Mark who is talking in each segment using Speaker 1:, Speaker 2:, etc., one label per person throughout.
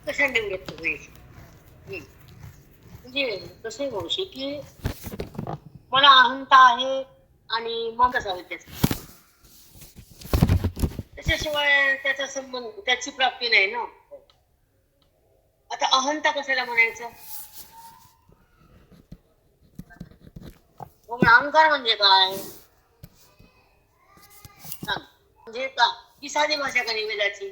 Speaker 1: कशा निवृत्त होईल. म्हणजे कसं आहे मावशी की मला अहंता आहे आणि मग कसा होईल त्याच्याशिवाय त्याचा संबंध त्याची प्राप्ती नाही ना. आता अहंता कशाला म्हणायचं. अहंकार म्हणजे काय सांग. म्हणजे का ही साधी भाषा का निवेदाची.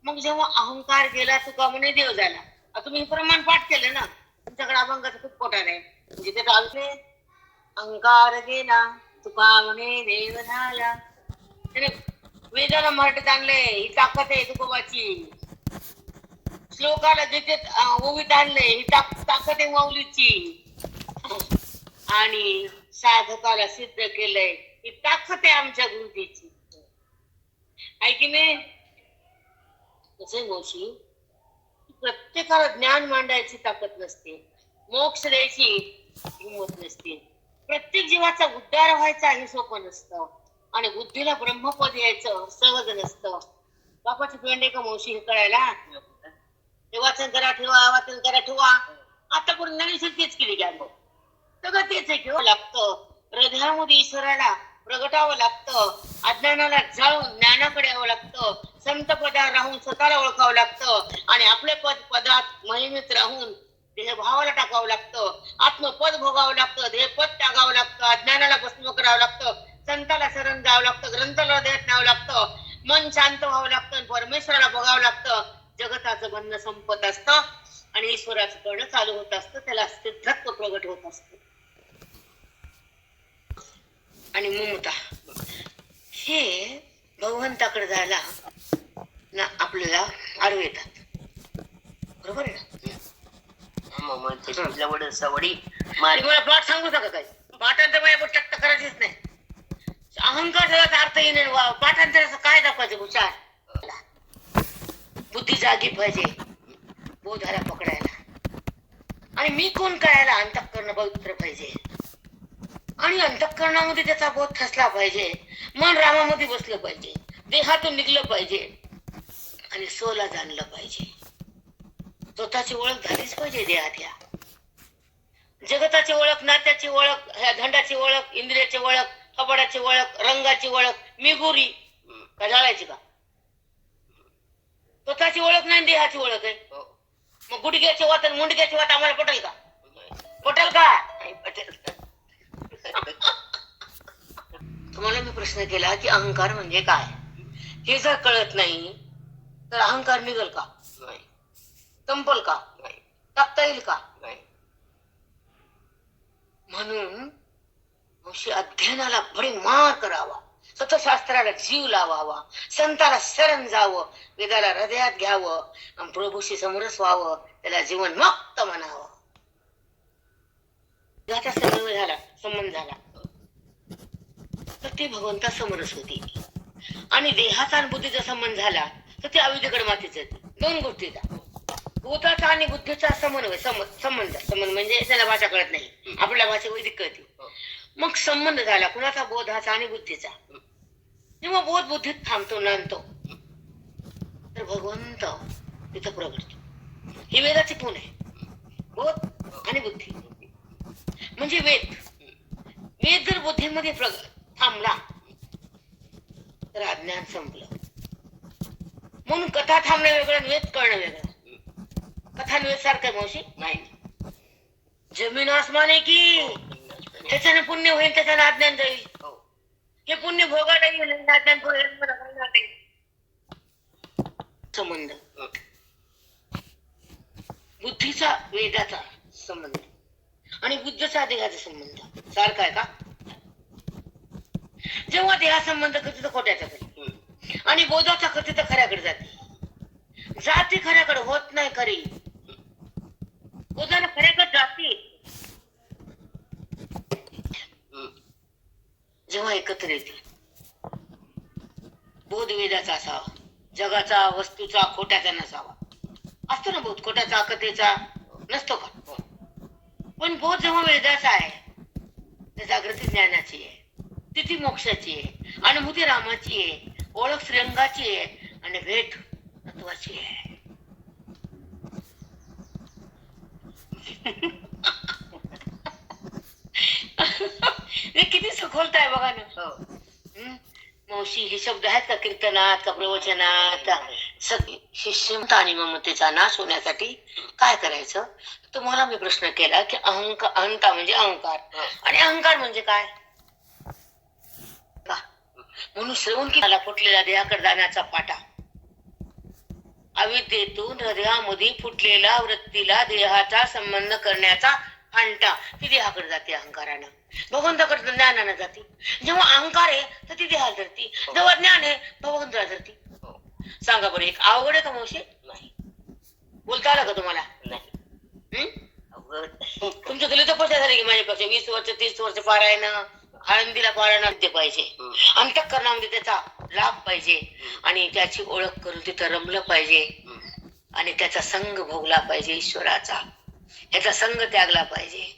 Speaker 1: मग जेव्हा अहंकार गेला तुका म्हणे देव झाला. आता तुम्ही प्रमाण पाठ केलं ना. तुमच्याकडे अभंगाचं खूप पोटा आहे. म्हणजे ते चालते अहंकार गेला तुका म्हणे देव झाला. त्याने वेदाला मराठीत आणले ही ताकद आहे तुकोबाची. श्लोकाला जिथे ओवीत आणले ही ताकद आहे माऊलीची. आणि साधकाला सिद्ध केलंय ही ताकद आहे आमच्या गुरुजीची. आहे की नाही. कसं मावशी प्रत्येकाला ज्ञान मांडायची ताकद नसते. मोक्ष द्यायची हिंमत नसते. प्रत्येक जीवाचा उद्धार व्हायचा हे सोपं नसतं. आणि बुद्धीला ब्रह्मपद यायचं सहज नसतं. बापाची पेंडे का मावशी हे कळायला ते वाचन करा ठेवा वाचन करा ठेवा. आतापर्यंत नवीन तेच केली घ्या सगळं तेच आहे घेऊ लागतं. हृदयामध्ये ईश्वराला प्रगटावं लागतं. अज्ञानाला जाळून ज्ञानाकडे यावं लागतं. संत पदावर राहून स्वतःला ओळखावं लागतं. आणि आपले पदात महिमेत राहून देह भावाला टाकावं लागतं. आत्मपद भोगावं लागतं. देहपद टाकावं लागतं. अज्ञानाला भस्म करावं लागतं. संताला शरण जावं लागतं. ग्रंथाला देत न्यावं लागतं. मन शांत व्हावं लागतं. परमेश्वराला बघावं लागतं. जगताचं बंधन संपत असतं आणि ईश्वराचं कर्ण चालू होत असतं. त्याला सिद्धत्व प्रगट होत असतं. आणि ममता हे भगवंताकडे जायला ना आपल्याला आडवे येतात. बरोबर आहे ना. सवडी मला प्लॉट सांगू नका काय. पाठांतर माझ्या टक्क करायचीच नाही. अहंकार सगळ्याचा अर्थ येणे पाठांतराचा काय दाखवायचं विचार. बुद्धी जागी पाहिजे बोधाला पकडायला. आणि मी कोण कळायला अंतःकरण पवित्र पाहिजे. आणि अंतःकरणामध्ये त्याचा बोध ठसला पाहिजे. मन रामामध्ये बसलं पाहिजे. देहातून निघलं पाहिजे. आणि स्वला जाणलं पाहिजे. स्वतःची ओळख झालीच पाहिजे देहात. या जगताची ओळख नात्याची ओळख ह्या धंडाची ओळख इंद्रियाची ओळख कपडाची ओळख रंगाची ओळख मी गोरी का जाळायची का. स्वतःची ओळख नाही देहाची ओळख आहे. मग गुडघ्याची वात आणि मुंडक्याची वात आम्हाला पटेल का. पटेल का पटेल. तुम्हाला मी प्रश्न केला की अहंकार म्हणजे काय हे जर कळत नाही तर अहंकार निघल का नाही. संपल का नाही. टाकता येईल का नाही. म्हणून अध्ययनाला भडीमार करावा. सतशास्त्राला जीव लावावा. संताला शरण जावं. वेदाला हृदयात घ्यावं. आणि प्रभूशी समरस व्हावं. त्याला जीवन मुक्त म्हणावं. त्याचा संबंध झाला तर ते भगवंता समरस होती. आणि देहाचा आणि बुद्धीचा संबंध झाला तर ते अविद्येकडे मातीच येते. दोन गोष्टीचा भूताचा आणि बुद्धीचा समन्वय संबंध म्हणजे त्याला भाषा कळत नाही. आपल्या भाषा वैदिक कळते. मग संबंध झाला कुणाचा बोधाचा आणि बुद्धीचा. जेव्हा बोध बुद्धीत थांबतो नांदतो तर भगवंत तिथं प्रगटतो. ही वेदाची खूण आहे. बोध आणि बुद्धी म्हणजे वेद. वेद जर बुद्धीमध्ये थांबला तर अज्ञान संपलं. म्हणून कथा थांबणं वेगळं वेद कळणं वेगळं. कथा वेद सारखं मावशी नाही. जमीन आसमान आहे की त्याच्याने पुण्य होईल त्याच्याने अज्ञान जाईल. हे पुण्य भोगायला येईल अज्ञान संबंध. बुद्धीचा वेदाचा संबंध आणि बुद्धचा देहाचा संबंध सारखा आहे का. जेव्हा देहा संबंध करते तर खोट्याचा कडे आणि बोधाचा करते तर खऱ्याकडे जाते. जाती खऱ्याकडे होत नाही खरी. बोधाला खऱ्याकडे जाते. जेव्हा एकत्र येते बोध वेदाचा असावा. जगाचा वस्तूचा खोट्याचा नसावा. असतो ना बोध खोट्याचा कथेचा नसतो का. पण बोध जेव्हा वेदाचा आहे तर जागृती ज्ञानाची आहे. स्थिती मोक्षाची आहे. अनुभूती रामाची आहे. ओळख श्रीरंगाची आहे आणि भेट तत्वाची. करायची आहे. हे किती सखोलता आहे बघा ना. हं? मावशी हे शब्द आहेत का कीर्तनात का प्रवचनात? सगळे शिष्यता आणि ममतेचा नाश होण्यासाठी काय करायचं? तुम्हाला मी प्रश्न केला की अहंकार, अहंता म्हणजे अहंकार आणि अहंकार म्हणजे काय का? म्हणून श्रवण केला फुटलेला देहाकडे जाण्याचा पाटा, अविद्येतून हृदयामध्ये फुटलेला वृत्तीला देहाचा संबंध करण्याचा फांटा, ती देहाकडे जाते अहंकारानं. भगवंताकडे ज्ञानानं जाते. जेव्हा अहंकार आहे तर ती देहाला धरती, जेव्हा ज्ञान आहे भगवंताला धरती. सांगा बरं, एक अवघड आहे का मावशी? नाही. बोलता आलं का तुम्हाला? नाही. तुमच्या तुला तपस्या झाली की माझ्यापेक्षा 20 वर्ष 30 वर्ष पारायण, आळंदीला पारायण ते पाहिजे, अंतःकरणामध्ये त्याचा लाभ पाहिजे आणि त्याची ओळख करून तिथं रमलं पाहिजे आणि त्याचा संग भोगला पाहिजे ईश्वराचा, याचा संग त्यागला पाहिजे,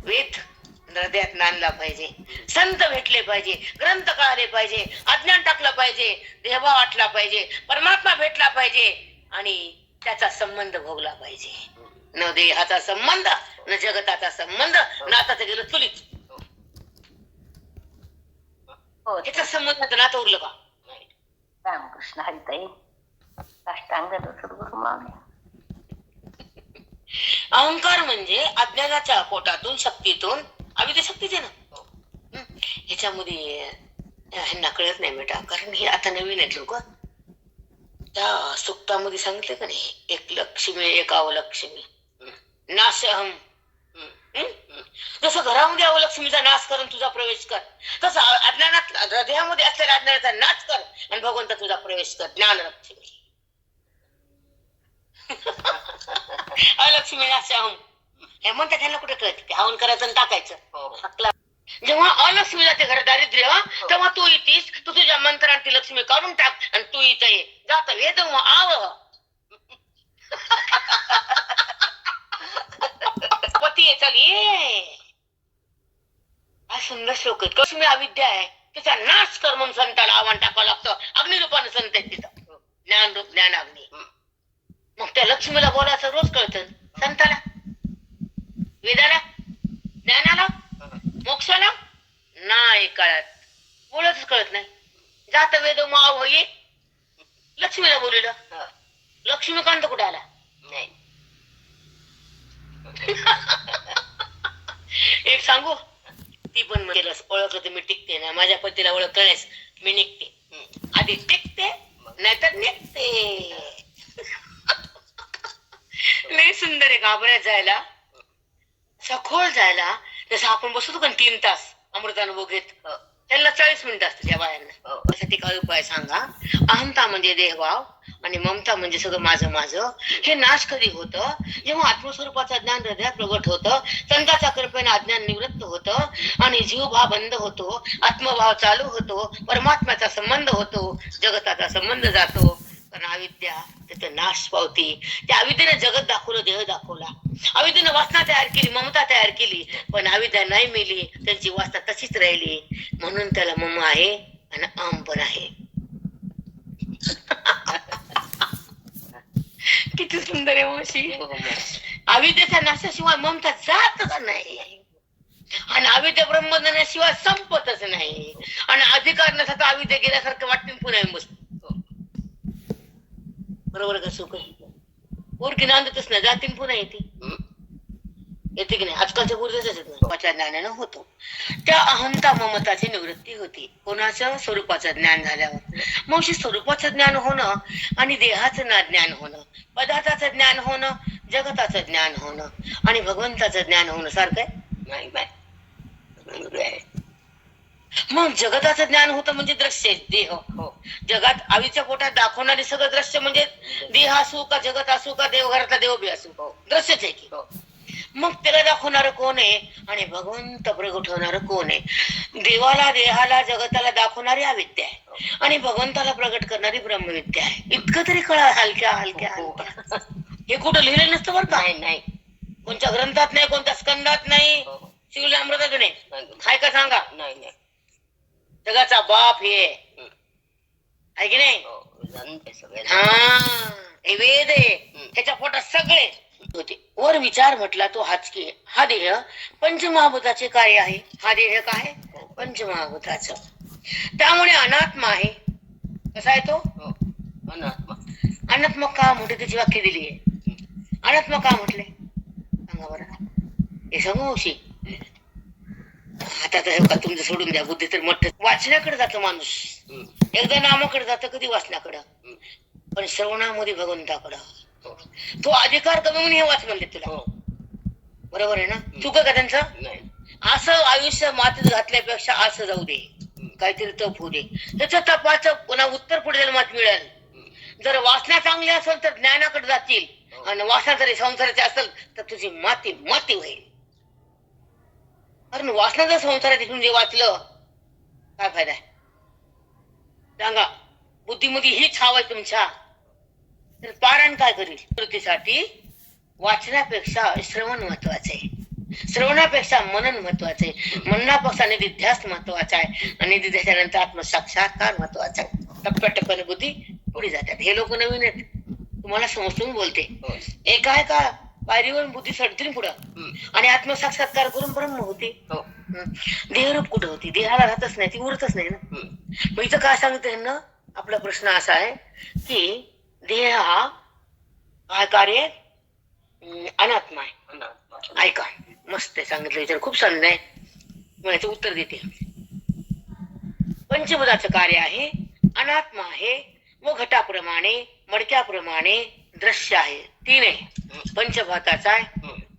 Speaker 1: वेद हृदयात नांदला पाहिजे, संत भेटले पाहिजे, ग्रंथ कळाले पाहिजे, अज्ञान टाकलं पाहिजे, देहभाव वाटला पाहिजे, परमात्मा भेटला पाहिजे आणि त्याचा संबंध भोगला पाहिजे. न देहाचा संबंध, न जगताचा संबंध, नाताचं गेलं चुलीच. त्याचा संबंध नातं उरलं का?
Speaker 2: रामकृष्ण हरिताई, साष्टांग सद्गुरु मावल्या.
Speaker 1: अहंकार म्हणजे अज्ञानाच्या पोटातून, शक्तीतून, अविद्या शक्तीचे ना. ह्याच्यामध्ये ह्यांना कळत नाही बेटा, कारण हे आता नवीन आहेत लोक. त्या सुक्तामध्ये सांगितलं का नाही, एक लक्ष्मी एक अवलक्ष्मी नाशहम. जसं घरामध्ये अवलक्ष्मीचा नाश करून तुझा प्रवेश कर, तसं अज्ञानात हृदयामध्ये असलेल्या अज्ञानाचा नाश कर आणि भगवंत तुझा प्रवेश कर. ज्ञान लक्ष्मी अलक्ष्मी नाशहम हे म्हणतात. त्यांना कुठे कळत ते हवन करायचं आणि टाकायचं. जेव्हा अलक्ष्मी जाते घरात दारिद्र्य, तेव्हा तू येतीस, तू तुझ्या मंत्राने ती लक्ष्मी काढून टाक आणि तू इथं ये. जात वेद आव पती चल ये. हा सुंदर श्लोक आहे. लक्ष्मी अविद्या आहे, त्याचा नाश कर म्हणून संताला आव्हान टाकावं लागतं. अग्निरूपानं संत आहेत तिथं, ज्ञान रूप ज्ञान अग्नी. मग त्या लक्ष्मीला बोलायचं रोज कळतं, संताला, वेदाला, ज्ञानाला, मोक्षाला नाही कळत. बोलतच कळत नाही. जात वेद माव ये लक्ष्मीला बोललं. लक्ष्मीकांत कुठे आला? नाही. एक सांगू, ती पण ओळखलं तर मी टिकते ना, माझ्या पतीला ओळख कळेस मी निघते. आधी टिकते नाहीतर निघते. लय सुंदर आहे घाबरायला जायला, सखोल जायला. जसं आपण बसतो का 3 तास अमृतानुभव घेत, त्यांना 40 मिनिटं असते त्या बायांना. त्यासाठी काय उपाय सांगा? अहंता म्हणजे देहभाव आणि ममता म्हणजे सगळं माझं माझं. हे नाश कधी होतं? जेव्हा आत्मस्वरूपाचं ज्ञान हृदयात प्रगट होतं, संतांच्या कृपेने अज्ञान निवृत्त होतं आणि जीवभाव बंद होतो, आत्मभाव चालू होतो, परमात्म्याचा संबंध होतो, जगताचा संबंध जातो. कारण अविद्या तिथे नाश पावती. त्या अविद्येने जगत दाखवलं, देह दाखवला. अविद्येने वासना तयार केली, ममता तयार केली, पण अविद्या नाही मेली, त्यांची वासना तशीच राहिली. म्हणून त्याला मम आहे आणि अहम पण आहे. किती सुंदर आहे मावशी. अविद्येच्या नाशाशिवाय ममता जातच नाही आणि अविद्या ब्रह्मज्ञानाशिवाय संपतच नाही आणि अधिकार नसता अविद्या गेल्यासारखं वाटते पुन्हा बसतो. बरोबर का? सुख पोरकी नांदतच नाही, जातीन पुन्हा येते. येते की नाही? आजकालच्या पूर्वीच्या ज्ञानानं होतो. त्या अहंता ममताची निवृत्ती होती. कोणाचं? स्वरूपाचं ज्ञान झाल्यावर. मावशी, स्वरूपाचं ज्ञान होणं आणि देहाचं ज्ञान होणं, पदार्थाचं ज्ञान होणं, जगताचं ज्ञान होणं आणि भगवंताचं ज्ञान होणं सारखं आहे? नाही. मग जगताचं ज्ञान होतं म्हणजे दृश्य देह. जगात आईच्या पोटात दाखवणारे सगळं दृश्य म्हणजे देह असू का, जगत असू का, देवघरातला देव बी असू, दृश्यच आहे की. मग त्याला दाखवणार कोण आहे आणि भगवंत प्रगट होणार कोण आहे? देवाला, देहाला, जगताला दाखवणारी अविद्या आहे आणि भगवंताला प्रगट करणारी ब्रह्मविद्या आहे. इतकं तरी कळा. हलक्या हलक्या हलक्या. हे कुठं लिहिलं नसतं बरं का? नाही. कोणत्या ग्रंथात नाही, कोणत्या स्कंदात नाही, शिवल्या अमृतात नाही. काय का सांगा? नाही. जगाचा बाप हे आहे की नाही? हा. हे वेद आहे, त्याच्या पोटात सगळे होते. वर विचार म्हटला तो हाच की हा देह पंचमहाभूताचे कार्य आहे. हा देह काय पंचमहाभूताचं, त्यामुळे अनात्मा आहे. कसा आहे तो अनात्मा. अनात्मा का म्हटले, त्याची व्याख्या दिली आहे. अनात्मा का म्हटले सांगा बरं, हे सांगू मावशी. आता तर का तुमचं सोडून द्या, बुद्धी तर मोठं वाचण्याकडे जातो माणूस. एकदा नामाकडे जातं, कधी वाचण्याकडं, पण श्रवणामध्ये भगवंताकडं. तो अधिकार कमी म्हणून हे वाच म्हणले तुला. बरोबर आहे ना? चुक का त्यांचं? असं आयुष्य मातीत घातल्यापेक्षा असं जाऊ दे, काहीतरी तप होऊ दे. त्याचं तपाचं पुन्हा उत्तर पुढे मात मिळेल. जर वासना चांगली असेल तर ज्ञानाकडे जातील, आणि वासना जरी संसाराची असेल तर तुझी माती माती होईल. कारण वासना जर संसारात इकडून जे वाचलं, काय फायदा आहे सांगा? बुद्धीमध्ये हीच हवं आहे तुमच्या, तर पारायण काय करील? कृतीसाठी वाचण्यापेक्षा श्रवण महत्वाचे आहे, श्रवणापेक्षा मनन महत्वाचे आहे, मननापेक्षा निधिध्यास महत्वाचा आहे, आणि निधिध्यासानंतर आत्मसाक्षात्कार महत्वाचा आहे. टप्प्याटप्प्याने बुद्धी पुढे जातात. हे लोक नवीन आहेत, तुम्हाला समजून बोलते. एका एका पायरीवर बुद्धी चढतील पुढं, आणि आत्मसाक्षात्कार करून ब्रह्म होते. देहरूप कुठं होती? देहाला राहतच नाही, ती उरतच नाही ना. मग इथं काय सांगितलं ना, आपला प्रश्न असा आहे की देह हा काय कार्य अनात्मा आहे. ऐका, मस्त आहे सांगितलं, विचार खूप छान आहे. मग याचं उत्तर देते. पंचभूताचं कार्य आहे, अनात्मा आहे, व घटाप्रमाणे मडक्याप्रमाणे दृश्य आहे. तीन आहे, पंचभूताचा आहे,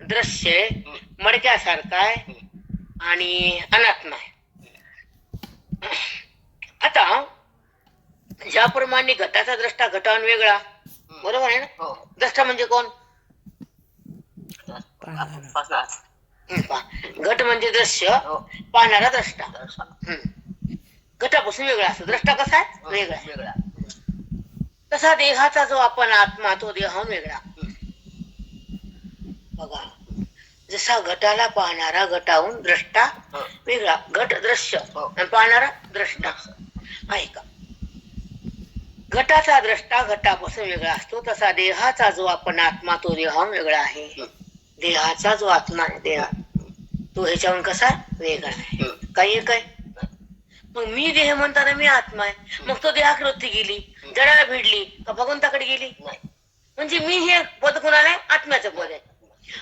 Speaker 1: दृश्य आहे, मडक्यासारखा आहे, आणि अनात्मा आहे. आता ज्याप्रमाणे घटाचा द्रष्टा घटावून वेगळा, बरोबर आहे ना? द्रष्टा म्हणजे कोण? घट म्हणजे दृश्य, पाहणारा द्रष्टा. घटापासून वेगळा असतो. द्रष्टा कसा आहे? वेगळा. तसा देहाचा जो आपण आत्मा, तो देहाहून वेगळा. बघा, जसा घटाला पाहणारा घटाहून द्रष्टा वेगळा, घट दृश्य आणि पाहणारा द्रष्टा. ऐका, घटाचा द्रष्टा घटापासून वेगळा असतो, तसा देहाचा जो आपण आत्मा, तो देहाहून वेगळा आहे. देहाचा जो आत्मा आहे, देह तो ह्याच्याहून कसा वेगळा आहे. काही एक आहे. मग मी देह म्हणताना मी आत्मा आहे, मग तो देहाकृती गेली, जडाला भिडली का भगवंताकडे गेली? म्हणजे मी हे पद कोणाला? आत्म्याचं पद आहे.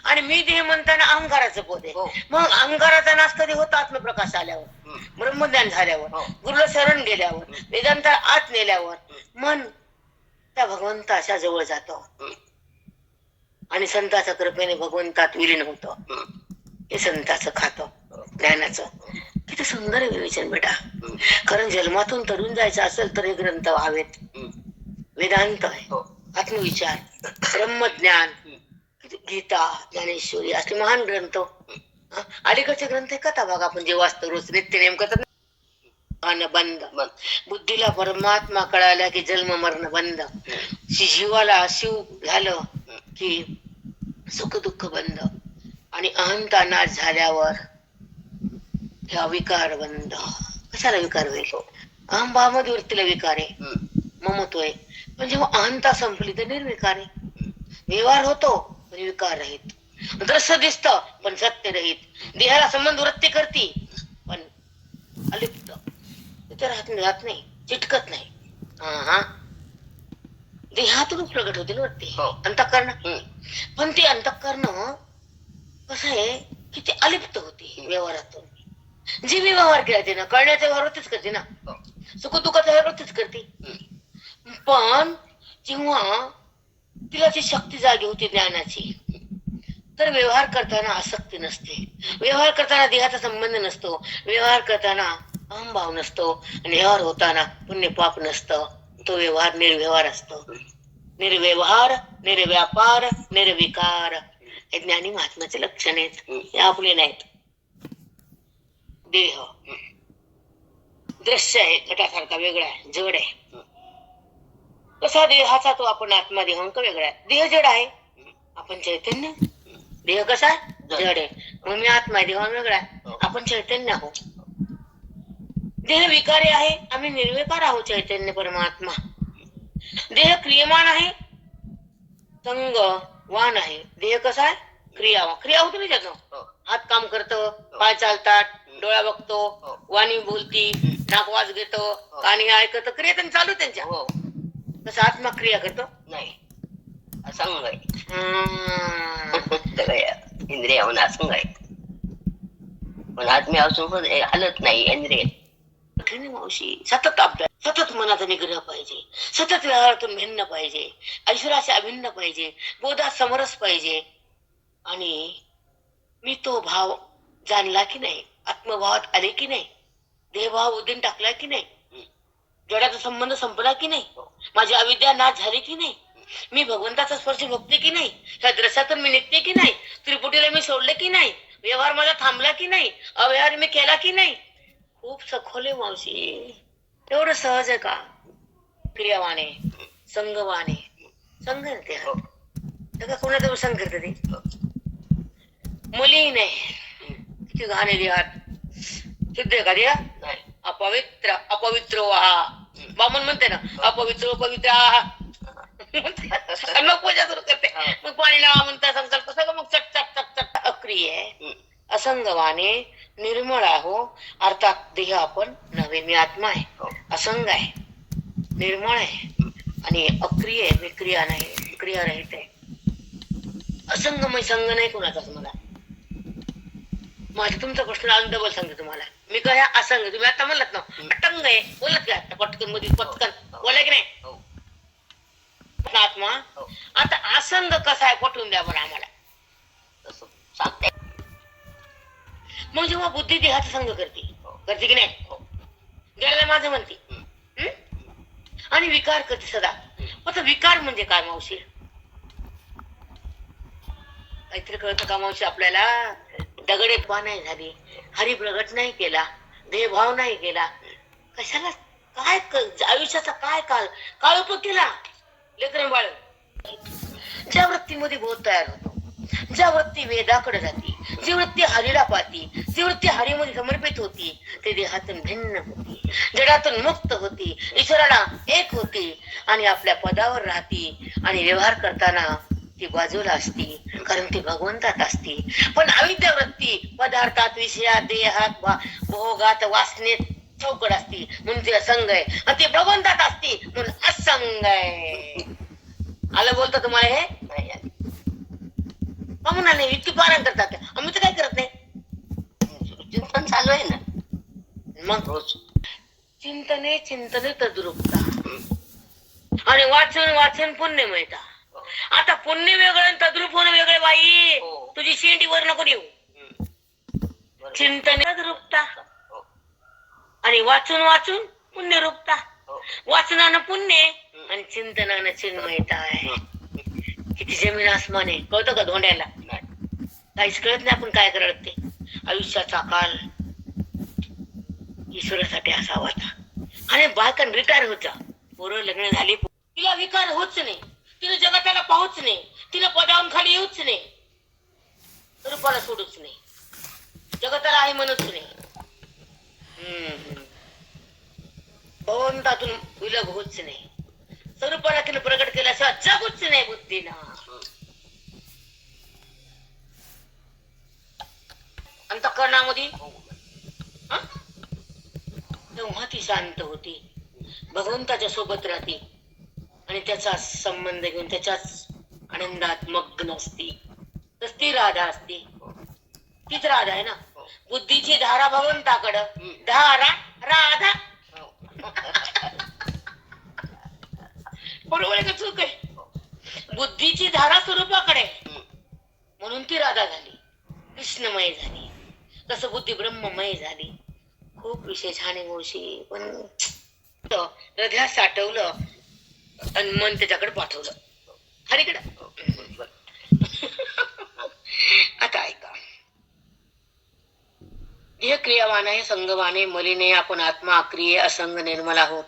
Speaker 1: आणि मी देह म्हणताना अहंकाराचं पद आहे. मग अहंकाराचा नाश कधी होतो? आत्मप्रकाश आल्यावर, ब्रह्मज्ञान झाल्यावर, गुरुला शरण गेल्यावर, वेदांता आत नेल्यावर मन त्या भगवंताच्या जवळ जातो, आणि संताच्या कृपेने भगवंतात विलीन होतो. हे संताचं खातं, ज्ञानाचं. किती सुंदर विवेचन बेटा. कारण जन्मातून तरुण जायचं असेल तर हे ग्रंथ व्हावेत. वेदांत आहे, आत्मविचार, ब्रह्मज्ञान, गीता, ज्ञानेश्वरी असले महान ग्रंथ. अलीकडचे ग्रंथ कथा बघा, आपण जे वाचतो रोज नित्य नेम करतात. बंद बुद्धीला परमात्मा कळाला की जन्म मरण बंद, जीवाला शिव झालं की सुख दुःख बंद, आणि अहंता नाश झाल्यावर हे अविकार बंद. कशाला विकार होईल? अहंभावामध्ये वृत्तीला विकार आहे, ममत्व आहे. पण जेव्हा अहंता संपली तर निर्विकार आहे. व्यवहार होतो पण विकार रहित, दृश्य दिसत पण सत्य रहित, देहाला संबंध वृत्ती करती पण अलिप्त, तिथे राहत नाही, चिटकत नाही. देहातून प्रगट होतील वृत्ती, अंतःकरण. पण ते अंतःकरण कसं आहे की ते अलिप्त होते व्यवहारातून. जी मी व्यवहार केला ना, कळण्याचा व्यवहार होतीच करते ना, सुख दुःखाचा व्यवहार होतीच करते. पण जेव्हा तिला ती शक्ती जागी होती ज्ञानाची, तर व्यवहार करताना आसक्ती नसते, व्यवहार करताना देहाचा संबंध नसतो, व्यवहार करताना अहंभाव नसतो, आणि व्यवहार होताना पुण्य पाप नसतं. तो व्यवहार निर्व्यवहार असतो. निर्व्यवहार, निर्व्यापार, निर्विकार हे ज्ञानी महात्म्याचे लक्षण आहेत, हे आपले नाहीत. देह दृश्य आहे, घटासारखा वेगळा आहे, जड आहे. तसा देहाचा तो आपण आत्मा देहांक वेगळा आहे. देह जड आहे, आपण चैतन्य. देह कसा जड आहे, मग मी आत्मा देह वेगळा आहे, आपण चैतन्य आहोत. देह विकारी आहे, आम्ही निर्विकार आहोत, चैतन्य परमात्मा. देह क्रियमान आहे, संग वाण आहे. देह कसा आहे? क्रिया क्रिया होती ना त्याचं.
Speaker 2: हो.
Speaker 1: हात काम करतो, पाय चालतात, डोळा बघतो, वाणी बोलती, नाक वाज घेतो, कानी ऐकत, क्रिया चालू त्यांच्या.
Speaker 2: हो.
Speaker 1: तसं आत्मा क्रिया करतो
Speaker 2: नाही, असंग आहे.
Speaker 1: हम्म.
Speaker 2: सगळ्या इंद्रियाहून असंग आहे. पण आत्म्या असून पण हे हलत नाही इंद्रिय.
Speaker 1: कठीण आहे मावशी. सतत अभ्यास, सतत मनाचा निग्रह पाहिजे, सतत व्यवहारातून भिन्न पाहिजे, ऐश्वर्याचे अभिन्न पाहिजे, बोधात समरस पाहिजे. आणि मी तो भाव जाणला की नाही, आत्मभावात आले की नाही, देहभाव उदीन टाकला की नाही, जडाचा संबंध संपला की नाही, माझी अविद्या नाश झाली की नाही, मी भगवंताचा स्पर्श भोगते की नाही, ह्या द्रशातून मी निघते की नाही, त्रिपुटीला मी सोडले की नाही, व्यवहार माझा थांबला की नाही, अव्यवहार मी केला की नाही. खूप सखोले मावशी. एवढं सहज आहे का? क्रियावाने, संगवाने, संघ ते सगळं कोणाचा संघ करते ते. मुली नाही किती घाणे देहात. शुद्ध आहे का देह?
Speaker 2: नाही.
Speaker 1: अपवित्र अपवित्र वाहा. बामन म्हणते ना अपवित्र पवित्र आहा. मग पूजा सुरू करते, मग पाणी लावा म्हणता, संकल्प सगळं मग चट चट चट चट. अक्रिय असंगवाने निर्मळ आहो, अर्थात देह आपण नव्हे, मी आत्मा आहे, असंग आहे, निर्मळ आहे आणि अक्रिय आहे, मी क्रिया नाही, क्रिया रहित आहे. असंगमय संघ नाही कोणाचाच. मला माझा तुमचा प्रश्न अजून डबल सांगते तुम्हाला. मी काय असंग, तुम्ही आता म्हणलात ना अटंग आहे, बोलत काय आता पटकन मध्ये पटकन बोला की नाही आत्मा. आता असंग कसा आहे पटवून द्या बरं आम्हाला.
Speaker 2: तसं सांगते.
Speaker 1: मग जेव्हा बुद्धी देहाचा संघ करते, करते की नाही, गेला माझं म्हणते, आणि विकार करते सदा. आता विकार म्हणजे काय मावशी? काहीतरी कळतं का मावशी आपल्याला? दगडे पा नाही झाली, हरी प्रगट नाही केला, देहभाव नाही केला, कशाला काय आयुष्याचा काय काळ उपयोग केला. लेकरं बाळ ज्या वृत्तीमध्ये बोध तयार होतो, ज्या वृत्ती वेदाकडे जाती, जी वृत्ती हरीला पाहती, जी वृत्ती हरीमध्ये समर्पित होती, ते देहातून भिन्न होती, जडातून मुक्त होती, ईश्वराला एक होती आणि आपल्या पदावर राहती. आणि व्यवहार करताना ती बाजूला असती, कारण ती भगवंतात असती. पण अविद्या वृत्ती पदार्थात, विषयात, देहात, भोगात, वासनेत चौकड असती, म्हणून ती असंग आहे. आणि ती भगवंतात असती म्हणून असंग आहे. आलं बोलतो तुम्हाला हे?
Speaker 2: नाही आली.
Speaker 1: का म्हणा नाही? युक्ती पारण करतात, आम्ही तर काय करत नाही.
Speaker 2: चिंतन चालू आहे ना
Speaker 1: मग
Speaker 2: रोज.
Speaker 1: चिंतने चिंतने तद्रुपता आणि वाचन वाचन पुण्य मिळता. आता पुण्य वेगळं आणि तद्रूप होणं वेगळं बाई. तुझी शेंडी वर नको येऊ. चिंतने तद्रुपता आणि वाचून वाचून पुण्य रूपता. वाचनानं पुण्य आणि चिंतनानं चिन्मयता आहे. किती जमीन आसमान आहे. कळतं का धोंड्याला? काहीच कळत नाही आपण काय करत ते. आयुष्याचा काल ईश्वरासाठी असावा. आणि बायकन रिटायर होता, पोरं लग्न झाली, तिला विकार होच नाही, तिने जगताला पाहूच नाही, तिने पदावून खाली येऊच नाही, रूपाला सोडूच नाही, जगताला आहे म्हणूच नाही. भगवंतातून विलग होच नाही, स्वरूपाला तिने प्रकट केल्याशिवाय जगूच नाही बुद्धीनं. अंतःकरणामध्ये तेव्हा ती शांत होती, भगवंताच्या सोबत राहते आणि त्याचा संबंध घेऊन त्याच्याच आनंदात मग्न असते. तर ती राधा असते, तीच राधा आहे ना. बुद्धीची धारा भगवंताकडं, धारा राधा. बरोबर आहे का चूक आहे? बुद्धीची धारा स्वरूपाकडे म्हणून ती राधा झाली, कृष्णमय झाली. तसं बुद्धी ब्रह्ममय झाली. खूप विशेष हानी मोशी. पण हृदयात साठवलं आणि मन त्याच्याकडे पाठवलं हरीकडे. आता ऐका, देह क्रियावान आहे, संगवाने, मलिने, आपण आत्मा अक्रिय, असंग, निर्मल आहोत.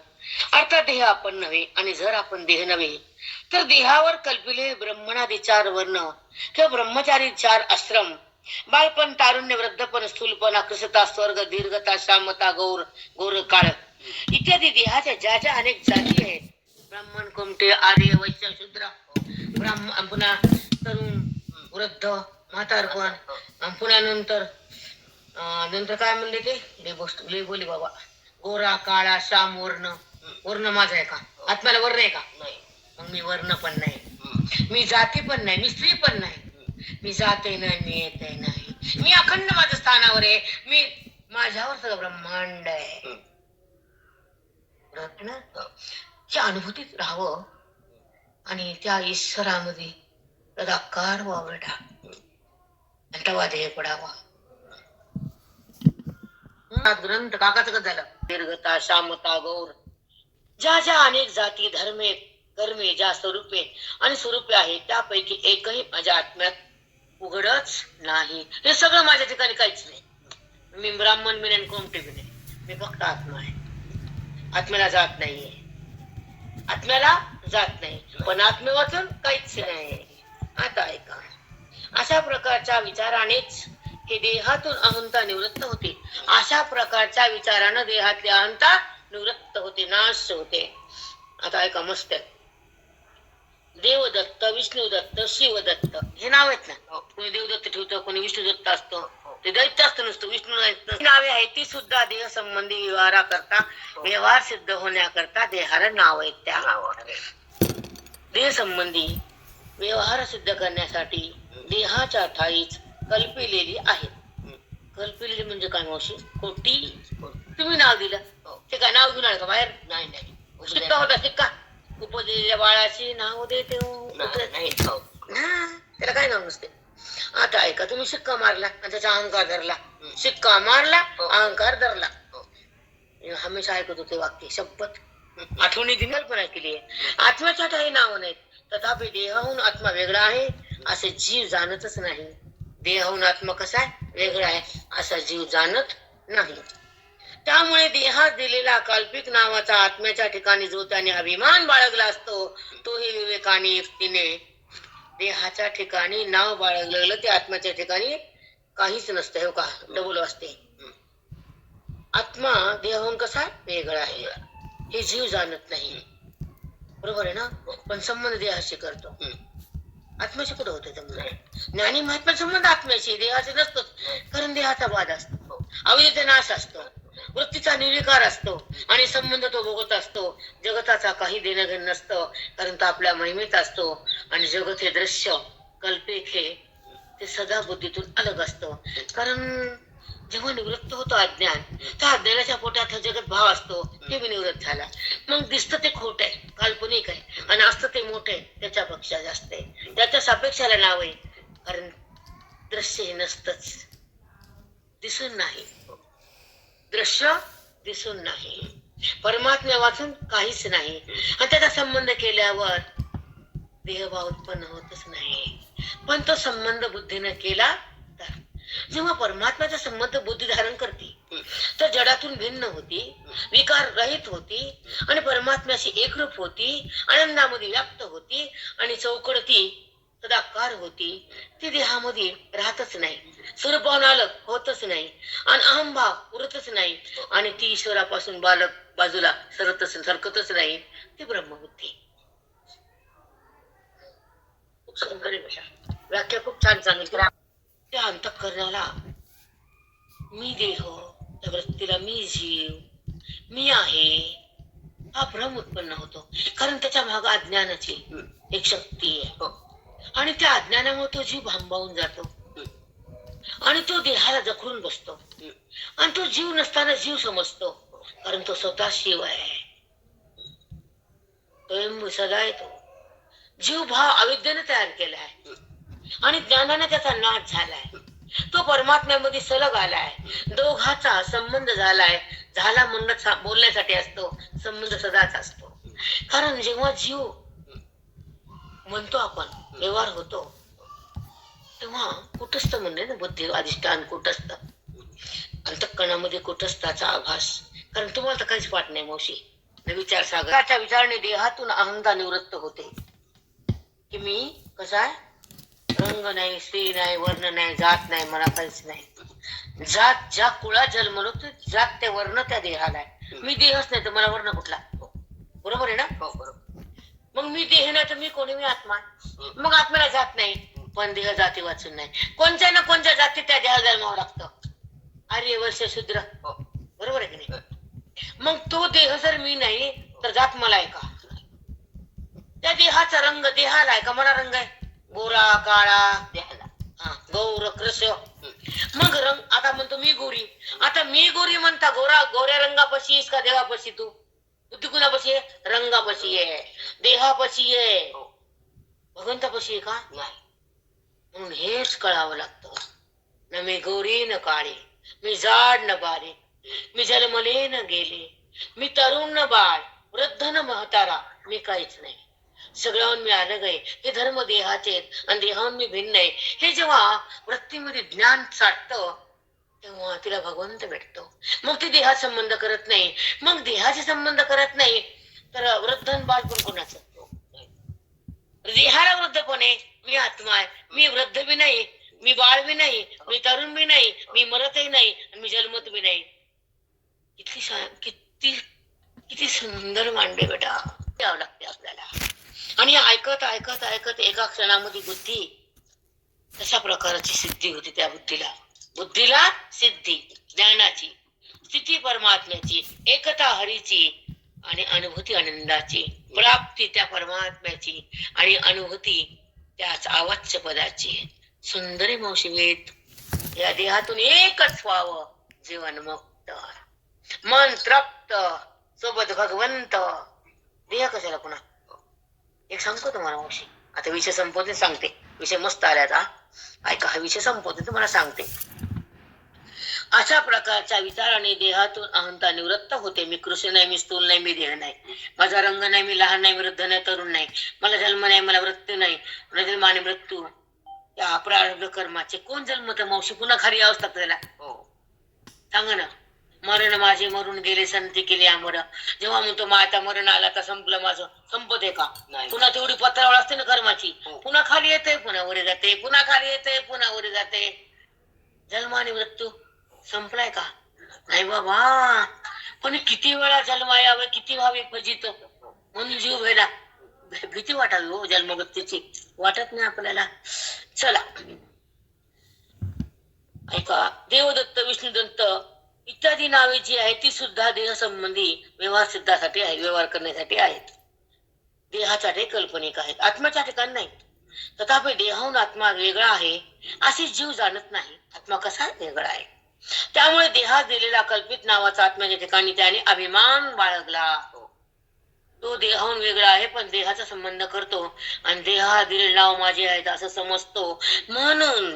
Speaker 1: अर्थात देह आपण नव्हे. आणि जर आपण देह नव्हे तर देहावर कल्पिले ब्रह्मणादी 4 वर्ण किंवा ब्रह्मचारी 4 आश्रम, बालपण, तारुण्य, वृद्धपण, स्थूलपण, अकृषता, स्वर्ग, दीर्घता, श्यामता, गौर काळ इत्यादी देहाच्या ज्या ज्या अनेक जाती आहेत, ब्राह्मण, कोमटे, आर्य, वैश्य, शूद्र, ब्राह्मण, पुन्हा तरुण, वृद्ध, म्हातारपण, आणि पुन्हा नंतर नंतर काय म्हणले ते लय बोली बाबा, गोरा काळा श्याम वर्ण. वर्ण माझा आहे का? आत्म्याला वर्ण आहे का? मग मी वर्ण पण नाही, मी जाती पण नाही, मी स्त्री पण नाही, मी जाते नाही, मी येते नाही, मी अखंड माझ्या स्थानावर आहे, मी माझ्यावर सगळं ब्रह्मांड आहे ना. त्या अनुभूतीत राहावं आणि त्या ईश्वरामध्ये तदाकार वावरटा आणि तेव्हा देह पडावा. ग्रंथ काकाचं कसं झालं? दीर्घता, शामता, गौर, ज्या ज्या अनेक जाती, धर्मे, कर्मे, ज्या स्वरूपे आणि स्वरूपे आहे त्यापैकी एकही माझ्या आत्म्यात उघडच नाही. हे सगळं माझ्या ठिकाणी काहीच नाही. मी ब्राह्मण बी नाही, कोणते बी नाही, मी फक्त आत्मा आहे. आत्म्याला जात नाहीये, आत्म्याला जात नाही, पण आत्मेवाचून काहीच नाही. आता ऐका, अशा प्रकारच्या विचारानेच हे देहातून अहंता निवृत्त होते. अशा प्रकारच्या विचारानं देहातली अहंता निवृत्त होते, नाश होते. आता ऐका, मस्त आहे. देवदत्त, विष्णुदत्त, शिवदत्त हे नाव आहेत ना. कोणी देवदत्त ठेवतं, कोणी विष्णुदत्त असतो, ते दैत्य असतं नुसतं, विष्णू नावे आहे. ती सुद्धा देह संबंधी व्यवहाराकरता, व्यवहार सिद्ध होण्याकरता देहाला नाव आहेत. त्या देह संबंधी व्यवहार सिद्ध करण्यासाठी देहाच्या ठाईच कल्पिलेली आहेत. कल्पिलेली म्हणजे काय मावशी? खोटी. तुम्ही नाव दिलं, ते काय नाव घेऊन आलं का बाहेर? नाही नाही, शिक्का होता शिक्का. उपजलेल्या बाळाची नाव देते त्याला काय नाव नसते. आता ऐका, तुम्ही शिक्का मारला आणि त्याचा अहंकार धरला, शिक्का मारला अहंकार धरला. हमेशा ऐकत होते वाक्य, शपथ आठवणी दिन कल्पना केली आहे. आत्म्याच्या ठाई नाव नाहीत, तथापि देहाहून आत्मा वेगळा आहे असे जीव जाणतच नाही. देहाहून आत्मा कसा आहे? वेगळा आहे असा जीव जाणत नाही. त्यामुळे देहात दिलेला काल्पिक नावाचा आत्म्याच्या ठिकाणी जो त्याने अभिमान बाळगला असतो, तोही विवेकाने युक्तीने देहाच्या ठिकाणी नाव बाळगलेलं ते आत्म्याच्या ठिकाणी काहीच नसतं. हे का डबल असते. आत्मा देहाहून कसा वेगळा आहे हे जीव जाणत नाही. बरोबर आहे ना? पण संबंध देहाशी करतो. आत्म्याशी कुठं होतं त्यामुळे? ज्ञानी महात्मा संबंध आत्म्याशी, देहाचे नसतोच. कारण देहाचा बाध असतो, अविद्येचा नाश असतो, वृत्तीचा निर्विकार असतो आणि संबंध तो भोगत असतो. जगताचा काही देणं घेणं नसतं, कारण तो आपल्या महिमेत असतो. आणि जगत हे दृश्य कल्पिक हे ते सदा बुद्धीतून अलग असतं. कारण जेव्हा निवृत्त होतो अज्ञान, त्या अज्ञानाच्या पोटात जगत भाव असतो, ते बी निवृत्त झाला. मग दिसतं ते खोट आहे, काल्पनिक आहे, आणि असतं ते मोठे त्याच्यापेक्षा जास्त आहे. त्याच्या सापेक्षाला नाव आहे, कारण दृश्य हे नसतंच, दिसून नाही. दृश्य दिसून नाही, परमात्म्या वाचून काहीच नाही. आणि त्याचा संबंध केल्यावर देहभाव उत्पन्न होतच नाही. पण तो संबंध बुद्धीने केला तर, जेव्हा परमात्म्याचा संबंध बुद्धी धारण करते तर जडातून भिन्न होती, विकार रहित होती आणि परमात्म्याशी एकरूप होती, आनंदामध्ये व्याप्त होती आणि चौकडती तदाकार होती. ती देहामध्ये राहतच नाही, स्वरूपाहून अलग होतच नाही आणि अहंभाव उरतच नाही आणि ती ईश्वरापासून बाजूला सरकतच नाही. ती ब्रह्मबुद्धी. व्याख्या खूप छान सांगितली. त्या अंतःकरणाला मी देह, त्या वृत्तीला मी जीव, मी आहे हा भ्रम उत्पन्न होतो. कारण त्याच्या मागे अज्ञानाची एक शक्ती आहे आणि त्या अज्ञानामुळे तो जीव भांबावून जातो आणि तो देहाला जखडून बसतो आणि तो जीव नसताना जीव समजतो, कारण तो स्वतः शिव आहे. स्वयंभू सदा येतो. जीव भाव अविद्येने तयार केला आहे आणि ज्ञानाने त्याचा नाश झालाय. तो परमात्म्यामध्ये सलग आलाय, दोघाचा संबंध झालाय. झाला म्हणणं बोलण्यासाठी असतो, संबंध सदाच असतो. कारण जेव्हा जीव म्हणतो आपण व्यवहार होतो तेव्हा कुटस्थ म्हणले ना, बुद्धी अधिष्ठान कुटस्थ, अंतःकरणामध्ये कुटस्थाचा आभास. कारण तुम्हाला तर काहीच पाठ नाही मावशी. विचार सागराच्या विचाराने देहातून अहंता निवृत्त होते की मी कसा आहे, रंग नाही, स्त्री नाही, वर्ण नाही, जात नाही, मला काहीच नाही. जात ज्या कुळात जन्मलो तर जात ते वर्ण त्या देहाला आहे. मी देहच नाही तर मला वर्ण कुठला? बरोबर आहे ना? मग मी देह नाही तर मी कोणी, मी आत्मा आहे. मग आत्म्याला जात नाही, पण देह जाती वाचून नाही. कोणत्या ना कोणत्या जाती त्या देहाला जन्मावं लागतं. आर्य वैश्य शूद्र, बरोबर आहे की नाही? मग तो देह जर मी नाही तर जात मला आहे का? त्या देहाचा रंग देहाला आहे का? मला रंग आहे गोरा काळा
Speaker 2: देहाला.
Speaker 1: गौर कृष्ण. मग रंग आता म्हणतो मी गोरी. आता मी गोरी म्हणता गोऱ्या रंगापाशी का देवापाशी? तू तू कुणापाशी आहे? रंगापाशी आहे, देहापाशी आहे, भगवंतापाशी आहे का?
Speaker 2: नाही.
Speaker 1: म्हणून हेच कळावं लागतं. न मी गोरी न काळी, मी जाड न बारीक, मी जन्मले न गेले, मी तरुण न बाळ, वृद्ध न म्हातारा, मी काहीच नाही. सगळ्याहून मी अलग आहे. हे धर्म देहाचे आणि देहाहून मी भिन्न आहे. हे जेव्हा वृत्तीमध्ये ज्ञान साठतं तेव्हा तिला भगवंत भेटतो. मग ती देहा संबंध करत नाही. मग देहाचे संबंध करत नाही तर वृद्ध आणि बाळ पण कोणाचं? देहाला वृद्धपण आहे. मी आत्मा आहे. मी वृद्ध बी नाही, मी बाळ बी नाही, मी तरुण बी नाही, मी मरतही नाही आणि मी जन्मत बी नाही. किती किती सुंदर मांडे बेटा. द्यावं लागते आपल्याला. आणि ऐकत ऐकत ऐकत एका क्षणामध्ये बुद्धी तशा प्रकारची सिद्धी होती. त्या बुद्धीला सिद्धी, ज्ञानाची, स्थिती परमात्म्याची, एकता हरीची आणि अनुभूती आनंदाची, प्राप्ती त्या परमात्म्याची आणि अनुभूती त्याच आवाच्य पदाची. सुंदरी मावशी वेद या देहातून एकच व्हावं जीवन मुक्त, मन तृप्त, सोबत भगवंत. देह कशाला पुन्हा? एक सांगतो तुम्हाला मावशी, आता विषय संपवते सांगते. विषय मस्त आल्याचा, ऐका. हा विषय संपवते तुम्हाला सांगते. अशा प्रकारच्या विचाराने देहातून अहंता निवृत्त होते. मी कृष्ण नाही, मी स्थूल नाही, मी देह नाही, माझा रंग नाही, मी लहान नाही, वृद्ध नाही, तरुण नाही, मला जन्म नाही, मला मृत्यू नाही, जन्म आणि मृत्यू या प्रारब्ध कर्माचे कोण जन्मत मावशी? पुन्हा खरी अवस्था त्याला सांगा ना. मरण माझे मरून गेले, संती केली अमर. जेव्हा म्हणतो आता मरण आला तर संपलं माझं, संपत आहे का? पुन्हा तेवढी पत्रावळ असते ना कर्माची. पुन्हा खाली येते, पुन्हा वर जाते, पुन्हा खाली येते, पुन्हा वर जाते. जन्म आणि मृत्यू संपलाय का? नाही बाबा. पण किती वेळा जन्म यावे, किती व्हावे फजित, म्हणून जीव व्हायला भीती वाटावी हो जन्म मृत्यूची. वाटत नाही आपल्याला. चला ऐका. देवदत्त, विष्णुदत्त इत्यादी नावे जी आहेत ती सुद्धा देह संबंधी व्यवहार सिद्धासाठी आहेत, व्यवहार करण्यासाठी आहेत. देहाच्या ठिकाणी काल्पनिक आहेत, आत्म्याच्या ठिकाणी नाही. तथापि देहाहून आत्मा वेगळा आहे अशी जीव जाणत नाही. आत्मा कसा वेगळा आहे? त्यामुळे देहात दिलेला कल्पित नावाचा आत्म्याच्या ठिकाणी त्याने अभिमान बाळगला. तो देहाहून वेगळा आहे पण देहाचा संबंध करतो आणि देहा दिलेले नाव माझे आहेत असं समजतो. म्हणून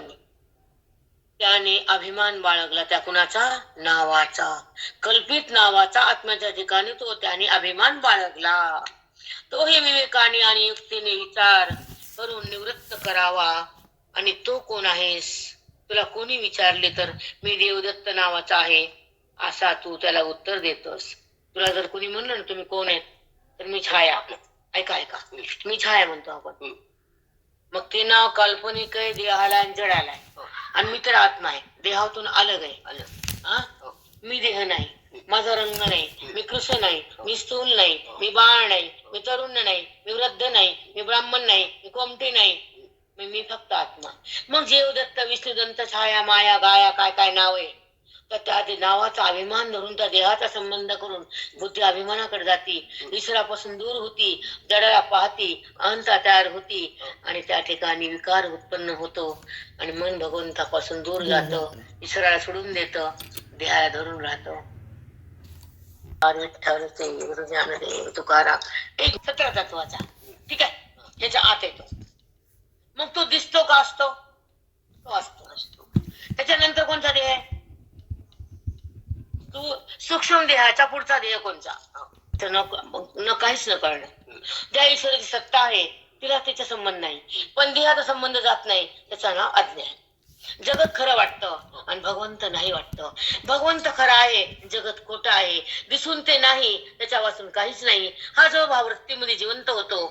Speaker 1: त्याने अभिमान बाळगला. त्या कुणाचा? नावाचा, कल्पित नावाचा. आत्म्याच्या ठिकाणी तो त्याने अभिमान बाळगला. तोही विवेकाने आणि युक्तीने विचार करून निवृत्त करावा. आणि तो कोण आहेस? तुला कोणी विचारले तर मी देवदत्त नावाचा आहे असा तू त्याला उत्तर देतोस. तुला जर कोणी म्हणलं ना तुम्ही कोण आहेत तर मी छाया. ऐका मी छाया म्हणतो आपण. मग ते नाव काल्पनिक आहे, देहाला जडाला आहे. आणि मी तर आत्मा आहे, देहातून अलग आहे. मी देह नाही, माझा रंग नाही, मी कृष्ण नाही, मी स्थूल नाही, मी बाळ नाही, मी तरुण नाही, मी वृद्ध नाही, मी ब्राह्मण नाही, मी कोमटी नाही, मी फक्त आत्मा. मग देवदत्त, विष्णुदत्त, छाया, माया, गाया काय काय नाव आहे तर त्या नावाचा अभिमान धरून त्या देहाचा संबंध करून बुद्धी अभिमानाकडे जाती, ईश्वरापासून दूर होती, जडाला पाहती, अहंता तयार होती आणि त्या ठिकाणी विकार उत्पन्न होतो आणि मन भगवंतापासून दूर जातं, ईश्वराला सोडून देतं, देहाला धरून राहतं. गुरु ज्ञानदेव तुकाराम एक 17 तत्वाचा, ठीक आहे, ह्याच्या आत येतो. मग तो दिसतो का असतो? तो असतो. त्याच्यानंतर कोणता देह आहे? तू सूक्ष्म देहाचा पुढचा देह कोणता? तर न काहीच न कळणं. ज्या ईश्वराची सत्ता आहे तिला त्याचा संबंध नाही, पण देहाचा संबंध जात नाही, त्याचं नाव अज्ञान. जगत खरं वाटतं आणि भगवंत नाही वाटतं. भगवंत खरा आहे, जगत खोटं आहे. दिसून ते नाही, त्याच्यापासून काहीच नाही. हा जो भाव वृत्तीमध्ये जिवंत होतो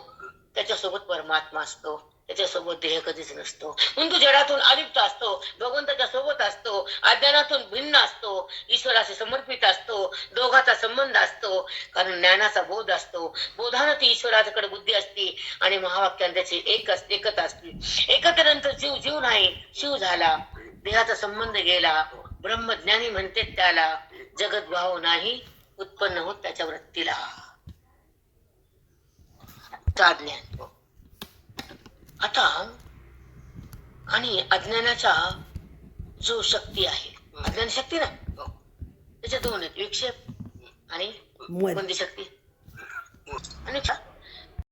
Speaker 1: त्याच्यासोबत परमात्मा असतो. त्याच्यासोबत देह कधीच नसतो. म्हणून तो जडातून अलिप्त असतो, भगवंताच्या सोबत असतो, अज्ञानातून भिन्न असतो, ईश्वराशी समर्पित असतो, दोघाचा संबंध असतो. कारण ज्ञानाचा बोध असतो, बोधानं ती ईश्वराकडे बुद्धी असते आणि महावाक्यान त्याची एकता असते. एकतेनंतर जीव जीव नाही, शिव झाला, देहाचा संबंध गेला, ब्रह्मज्ञानी म्हणते त्याला, जगत भाव नाही उत्पन्न होत त्याच्या वृत्तीला. ज्ञान आता आणि अज्ञानाचा जो शक्ती आहे, अज्ञान शक्ती ना, त्याच्या दोन आहेत, विक्षेप आणि कोणती शक्ती आणि